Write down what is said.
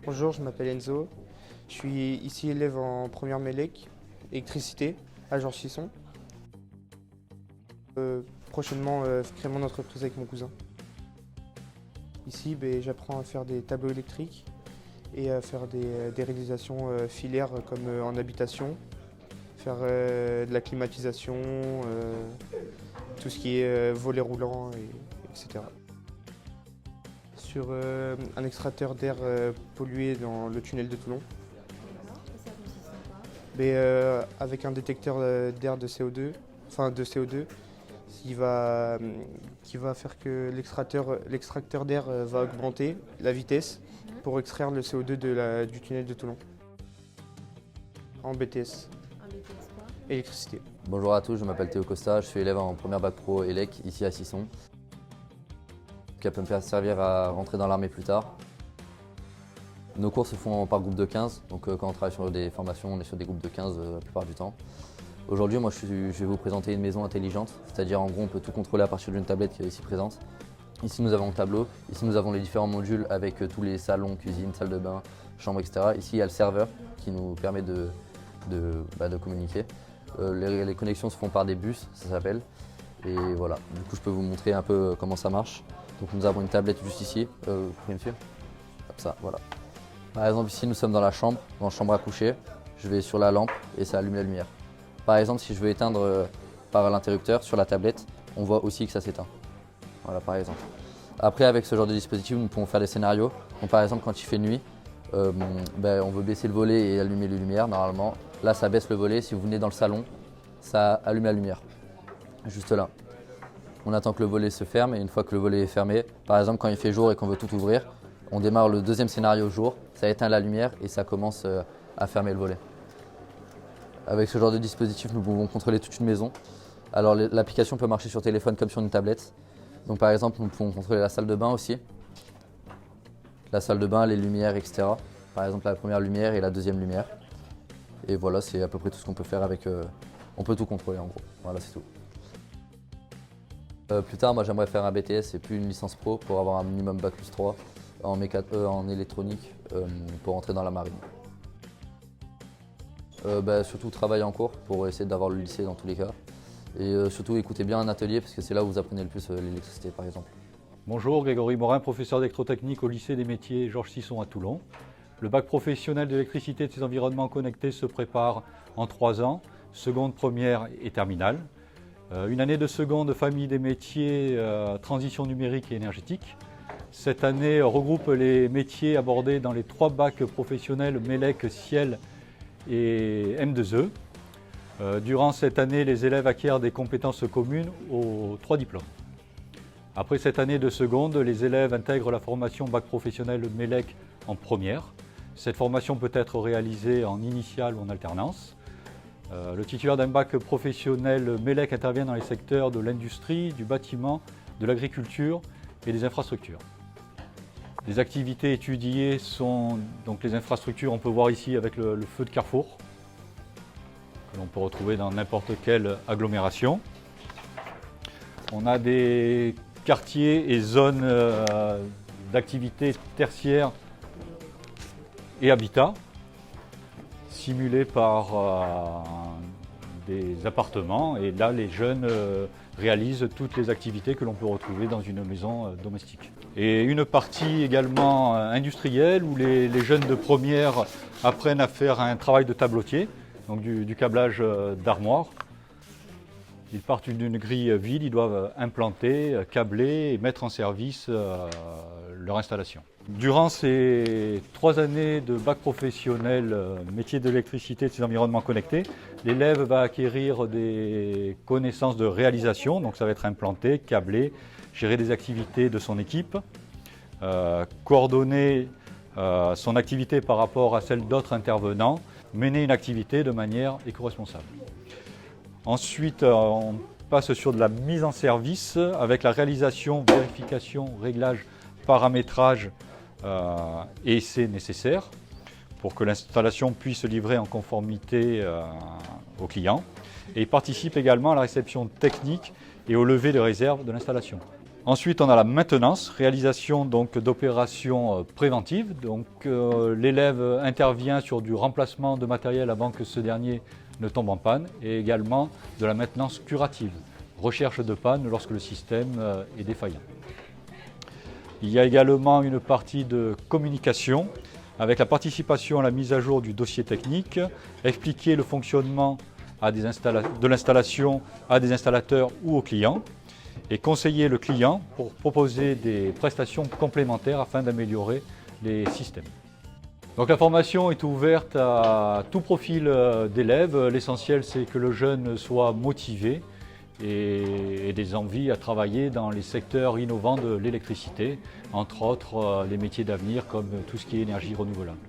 Bonjour, je m'appelle Enzo. Je suis ici élève en première Mélec, électricité, à Georges Sisson. Prochainement, créer mon entreprise avec mon cousin. Ici, j'apprends à faire des tableaux électriques et à faire des réalisations filaires comme en habitation, faire de la climatisation, tout ce qui est volet roulant, etc. Sur un extracteur d'air pollué dans le tunnel de Toulon. Avec un détecteur d'air de CO2, qui va faire que l'extracteur d'air va augmenter la vitesse pour extraire le CO2 du tunnel de Toulon. En BTS. Électricité. Bonjour à tous, je m'appelle Théo Costa, je suis élève en première bac pro ELEC ici à Sisson. Ça peut me faire servir à rentrer dans l'armée plus tard. Nos cours se font par groupe de 15, donc quand on travaille sur des formations, on est sur des groupes de 15 la plupart du temps. Aujourd'hui, moi je vais vous présenter une maison intelligente, c'est-à-dire en gros on peut tout contrôler à partir d'une tablette qui est ici présente. Ici nous avons le tableau, ici nous avons les différents modules avec tous les salons, cuisine, salle de bain, chambre, etc. Ici il y a le serveur qui nous permet de communiquer. Les connexions se font par des bus, ça s'appelle. Et voilà, du coup je peux vous montrer un peu comment ça marche. Donc nous avons une tablette juste ici, vous pouvez me suivre ? Comme ça, voilà. Par exemple ici nous sommes dans la chambre à coucher. Je vais sur la lampe et ça allume la lumière. Par exemple si je veux éteindre par l'interrupteur sur la tablette, on voit aussi que ça s'éteint. Voilà par exemple. Après avec ce genre de dispositif nous pouvons faire des scénarios. Donc, par exemple quand il fait nuit, on veut baisser le volet et allumer les lumières normalement. Là ça baisse le volet, si vous venez dans le salon, ça allume la lumière. Juste là. On attend que le volet se ferme et une fois que le volet est fermé, par exemple quand il fait jour et qu'on veut tout ouvrir, on démarre le deuxième scénario jour, ça éteint la lumière et ça commence à fermer le volet. Avec ce genre de dispositif, nous pouvons contrôler toute une maison. Alors l'application peut marcher sur téléphone comme sur une tablette. Donc par exemple, nous pouvons contrôler la salle de bain aussi. La salle de bain, les lumières, etc. Par exemple la première lumière et la deuxième lumière. Et voilà, c'est à peu près tout ce qu'on peut faire avec... on peut tout contrôler en gros. Voilà, c'est tout. Plus tard, moi j'aimerais faire un BTS et puis une licence pro pour avoir un minimum bac plus 3 en électronique pour entrer dans la marine. Surtout travailler en cours pour essayer d'avoir le lycée dans tous les cas. Et surtout écoutez bien un atelier parce que c'est là où vous apprenez le plus l'électricité par exemple. Bonjour, Grégory Morin, professeur d'électrotechnique au lycée des métiers Georges Sisson à Toulon. Le bac professionnel d'électricité et de ses environnements connectés se prépare en 3 ans, seconde, première et terminale. Une année de seconde, famille des métiers, transition numérique et énergétique. Cette année regroupe les métiers abordés dans les 3 bacs professionnels MELEC, Ciel et M2E. Durant cette année, les élèves acquièrent des compétences communes aux 3 diplômes. Après cette année de seconde, les élèves intègrent la formation bac professionnel MELEC en première. Cette formation peut être réalisée en initiale ou en alternance. Le titulaire d'un bac professionnel MELEC intervient dans les secteurs de l'industrie, du bâtiment, de l'agriculture et des infrastructures. Les activités étudiées sont donc les infrastructures, on peut voir ici avec le feu de carrefour, que l'on peut retrouver dans n'importe quelle agglomération. On a des quartiers et zones d'activités tertiaires et habitat, simulés par des appartements. Et là, les jeunes réalisent toutes les activités que l'on peut retrouver dans une maison domestique. Et une partie également industrielle où les jeunes de première apprennent à faire un travail de tablotier, donc du câblage d'armoire. Ils partent d'une grille vide, ils doivent implanter, câbler et mettre en service leur installation. Durant ces 3 années de bac professionnel métier de l'électricité et de ses environnements connectés, l'élève va acquérir des connaissances de réalisation, donc ça va être implanter, câbler, gérer des activités de son équipe, coordonner son activité par rapport à celle d'autres intervenants, mener une activité de manière éco-responsable. Ensuite, on passe sur de la mise en service avec la réalisation, vérification, réglage, paramétrage et essai nécessaires pour que l'installation puisse livrer en conformité au client. Et il participe également à la réception technique et au lever de réserve de l'installation. Ensuite, on a la maintenance, réalisation d'opérations préventives. L'élève intervient sur du remplacement de matériel avant que ce dernier ne tombe en panne, et également de la maintenance curative, recherche de panne lorsque le système est défaillant. Il y a également une partie de communication avec la participation à la mise à jour du dossier technique, expliquer le fonctionnement de l'installation à des installateurs ou aux clients, et conseiller le client pour proposer des prestations complémentaires afin d'améliorer les systèmes. Donc la formation est ouverte à tout profil d'élèves. L'essentiel, c'est que le jeune soit motivé et ait des envies à travailler dans les secteurs innovants de l'électricité, entre autres les métiers d'avenir comme tout ce qui est énergie renouvelable.